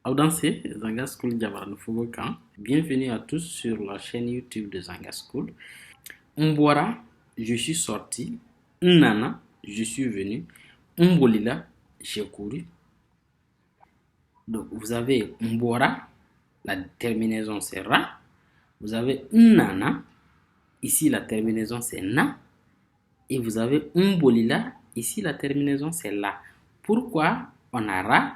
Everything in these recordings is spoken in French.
Audancé, Zanga School Diabarano Fogokan. Bienvenue à tous sur la chaîne YouTube de Zanga School. Mbora, je suis sorti. Nana, je suis venu. Mbolila, j'ai couru. Donc vous avez Mbora, la terminaison c'est Ra. Vous avez Nana, ici la terminaison c'est Na. Et vous avez Mbolila, ici la terminaison c'est La. Pourquoi on a Ra,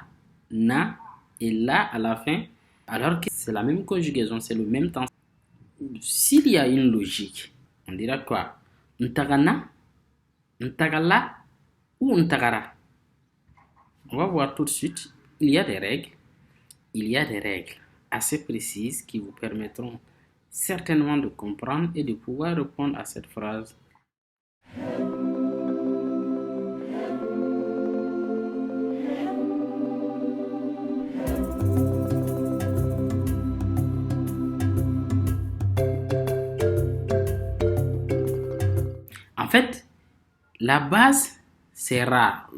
Na et La à la fin alors que c'est la même conjugaison, c'est le même temps? S'il y a une logique, on dira quoi? Ntagana, Ntagala ou Ntagara? On va voir tout de suite. Il y a des règles. Il y a des règles assez précises qui vous permettront certainement de comprendre et de pouvoir répondre à cette phrase. En fait, la base, c'est rare.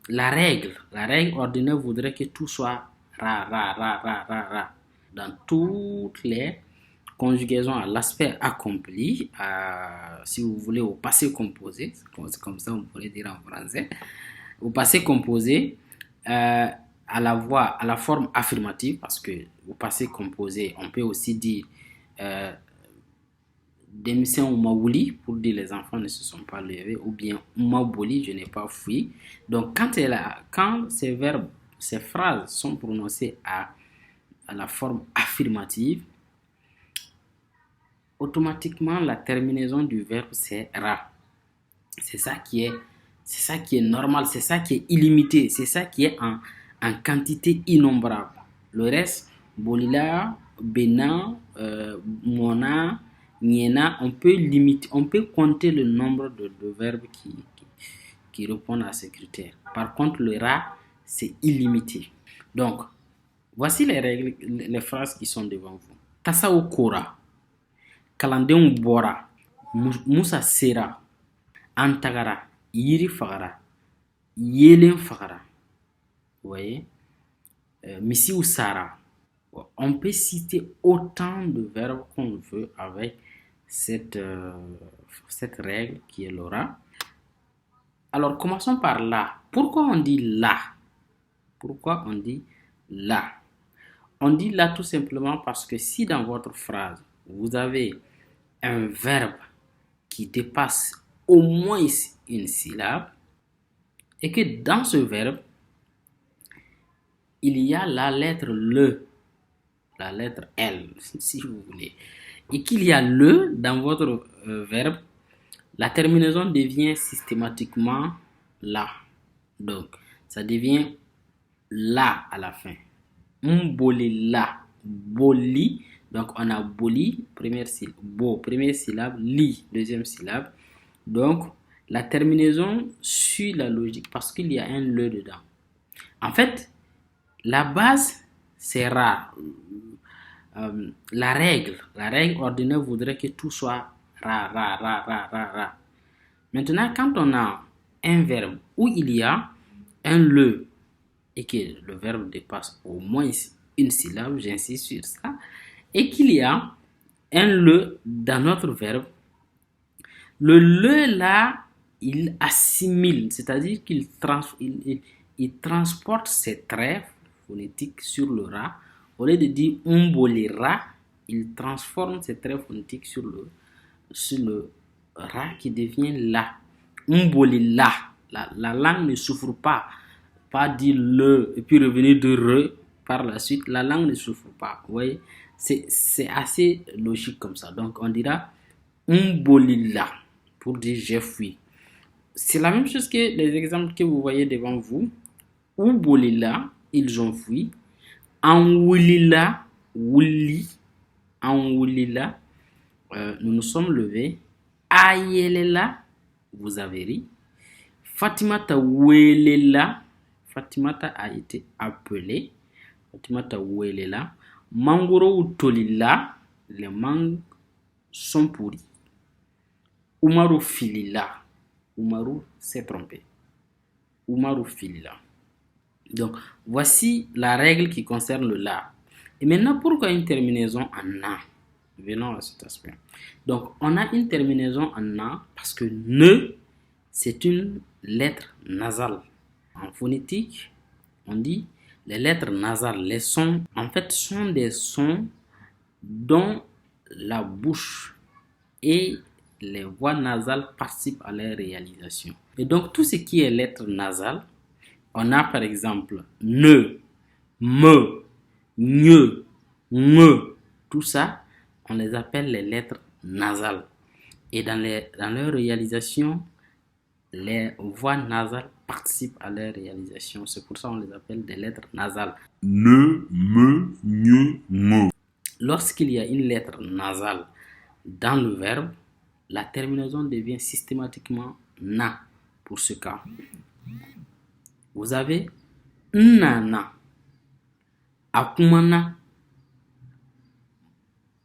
La règle ordinaire voudrait que tout soit ra. Dans toutes les conjugaisons à l'aspect accompli, si vous voulez au passé composé, c'est comme ça on pourrait dire en français, au passé composé, à la forme affirmative, parce que au passé composé, on peut aussi dire Demission ou Maouli, pour dire les enfants ne se sont pas levés, ou bien Maboli, je n'ai pas fui. Donc, quand ces verbes, ces phrases sont prononcées à la forme affirmative, automatiquement la terminaison du verbe c'est Ra. C'est ça qui est normal, c'est ça qui est illimité, c'est ça qui est en quantité innombrable. Le reste, Bolila, Bena, Mona, Niena, on peut limiter, on peut compter le nombre de verbes qui répondent à ces critères. Par contre, le Ra, c'est illimité. Donc, voici les règles, les phrases qui sont devant vous. Tasa Kora, Kalandem Bora, Musa Sera, Antagara, Yiri Fagara, Yelen Fagara. Vous voyez? Missi ou Sara. On peut citer autant de verbes qu'on veut avec cette règle qui est l'aura. Alors, commençons par là. Pourquoi on dit là? Pourquoi on dit là? On dit là tout simplement parce que si dans votre phrase, vous avez un verbe qui dépasse au moins une syllabe et que dans ce verbe, il y a la lettre le, la lettre L, si vous voulez, et qu'il y a le dans votre verbe, la terminaison devient systématiquement la. Donc, ça devient la à la fin. Mboli la, boli. Donc, on a boli, première syllabe, li, deuxième syllabe. Donc, la terminaison suit la logique parce qu'il y a un le dedans. En fait, la base, c'est rare. La règle ordinaire voudrait que tout soit ra. Maintenant, quand on a un verbe où il y a un le et que le verbe dépasse au moins une syllabe, j'insiste sur ça, et qu'il y a un le dans notre verbe, le le là, il assimile, c'est-à-dire qu'il il transporte ses traits phonétiques sur le ra. Au lieu de dire umbolira, il transforme ses traits phonétiques sur le ra qui devient la. Umbolila. La langue ne souffre pas dire le et puis revenir de re par la suite. La langue ne souffre pas. Vous voyez, c'est assez logique comme ça. Donc on dira umbolila pour dire j'ai fui. C'est la même chose que les exemples que vous voyez devant vous. Umbolila, ils ont fui. Anwulila, wuli, Anwulila, nous nous sommes levés. Ayelela, vous avez ri. Fatimata welela, Fatimata a été appelée. Fatimata welela. Mangoro tolila, les mangues sont pourris. Umaru filila, Umaru s'est trompé. Umaru filila. Donc, voici la règle qui concerne le la. Et maintenant, pourquoi une terminaison en a? Venons à cet aspect. Donc, on a une terminaison en a parce que ne, c'est une lettre nasale. En phonétique, on dit les lettres nasales, les sons, en fait, sont des sons dont la bouche et les voix nasales participent à leur réalisation. Et donc, tout ce qui est lettres nasales, on a par exemple ne, me, gne, nge, tout ça, on les appelle les lettres nasales. Et dans leur réalisation, les voix nasales participent à leur réalisation. C'est pour ça qu'on les appelle des lettres nasales. Ne, me, gne, nge. Lorsqu'il y a une lettre nasale dans le verbe, la terminaison devient systématiquement na pour ce cas. Vous avez nana, akumana,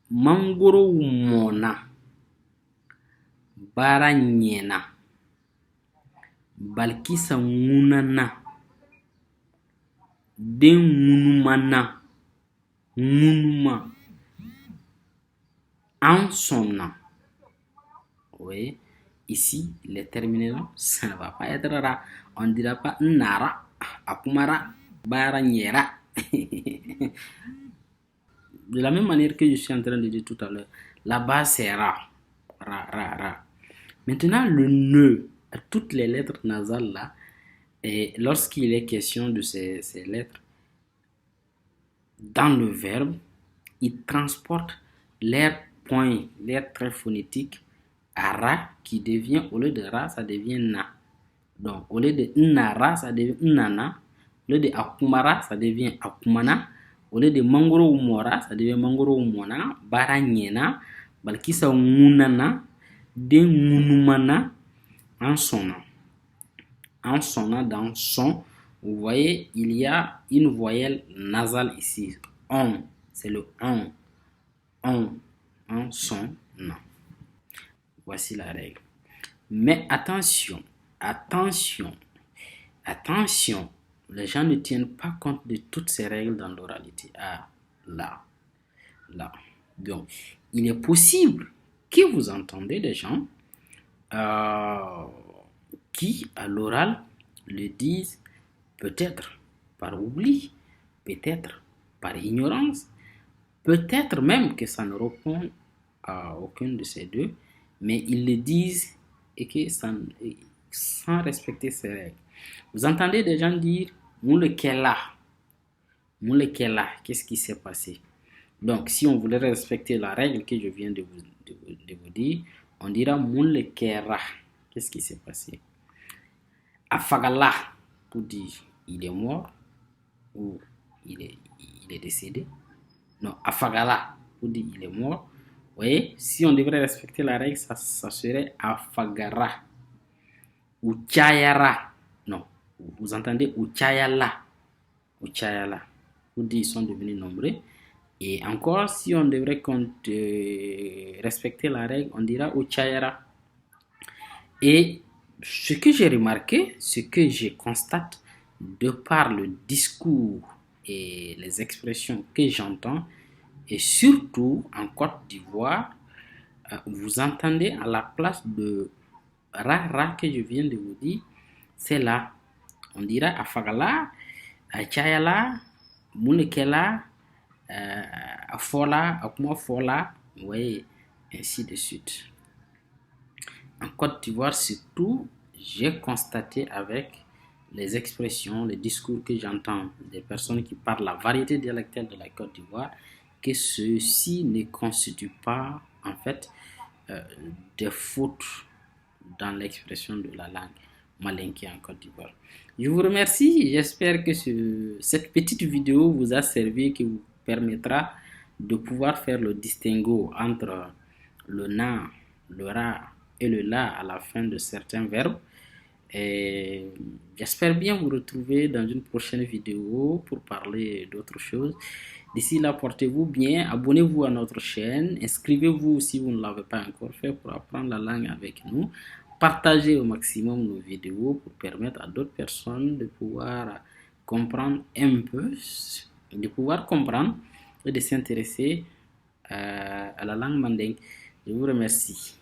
mangoro mona, baranyena, balkisa ngunana, den ngunumana, ngunuma, ansona. Oui, ici, les terminaisons, ça ne va pas être ra. On ne dira pas nara, akumara, baranyera. De la même manière que je suis en train de dire tout à l'heure, la base c'est ra. Ra, ra, ra. Maintenant, le ne, toutes les lettres nasales là, et lorsqu'il est question de ces lettres, dans le verbe, ils transportent l'air point, l'air très phonétique à ra qui devient, au lieu de ra, ça devient na. Donc, au lieu de nara, ça devient nana. Au lieu de akumara, ça devient akumana. Au lieu de mangoro umora, ça devient mangoro umona. Baranyena, balkisa munana, de munumana, en sonnant. En sonnant dans son, vous voyez, il y a une voyelle nasale ici. On, c'est le on. On, en sonnant. Voici la règle. Mais attention, attention, attention, les gens ne tiennent pas compte de toutes ces règles dans l'oralité. Ah, là, là. Donc, il est possible que vous entendez des gens qui, à l'oral, le disent peut-être par oubli, peut-être par ignorance, peut-être même que ça ne répond à aucun de ces deux, mais ils le disent et que sans respecter ces règles. Vous entendez des gens dire Moulekela, Moulekela, qu'est-ce qui s'est passé? Donc, si on voulait respecter la règle que je viens de vous dire, on dira Moulekera, qu'est-ce qui s'est passé? Afagala, pour dire il est mort ou il est décédé. Non, Afagala, pour dire il est mort. Vous voyez, si on devrait respecter la règle, ça serait Afagara ou Chayara. Non, vous entendez Uchayala. Uchayala. Vous dites ils sont devenus nombreux. Et encore, si on devrait respecter la règle, on dira Uchayara. Et ce que j'ai remarqué, ce que je constate de par le discours et les expressions que j'entends, et surtout en Côte d'Ivoire, vous entendez à la place de ra que je viens de vous dire, c'est là. On dira afagala, achayala, munekela, afola, akumafola, vous voyez, ainsi de suite. En Côte d'Ivoire, surtout, j'ai constaté avec les expressions, les discours que j'entends des personnes qui parlent la variété dialectale de la Côte d'Ivoire, que ceci ne constitue pas, en fait, des fautes dans l'expression de la langue malinké en Côte d'Ivoire. Je vous remercie. J'espère que cette petite vidéo vous a servi, qui vous permettra de pouvoir faire le distinguo entre le na, le ra et le la à la fin de certains verbes. Et j'espère bien vous retrouver dans une prochaine vidéo pour parler d'autres choses. D'ici là, portez-vous bien, abonnez-vous à notre chaîne, inscrivez-vous si vous ne l'avez pas encore fait pour apprendre la langue avec nous. Partagez au maximum nos vidéos pour permettre à d'autres personnes de pouvoir comprendre un peu, de pouvoir comprendre et de s'intéresser à la langue mandingue. Je vous remercie.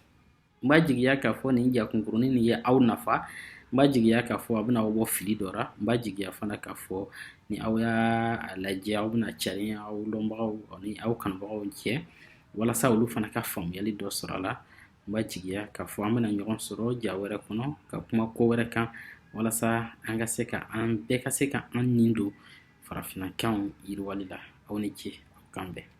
Mba jigiya k'a fɔ nin jakunkurunin nin ye aw nafa. Mba jigiya k'a fɔ a bɛna aw bɔ fili dɔ ra. Mba jigiya fana k'a fɔ ni aw y'a lajɛ aw bɛna cari aw lɔnbagaw ni aw kanubagaw cɛ walasa olu fana ka faamuyali dɔ sɔrɔ a la. Mba jigiya k'a fɔ an bɛna ɲɔgɔn sɔrɔ ja wɛrɛ kɔnɔ ka kuma ko wɛrɛ kan walasa an ka se ka an bɛɛ ka se ka an nin don farafinnakanw yiriwali la. Aw ni ce aw kan bɛn.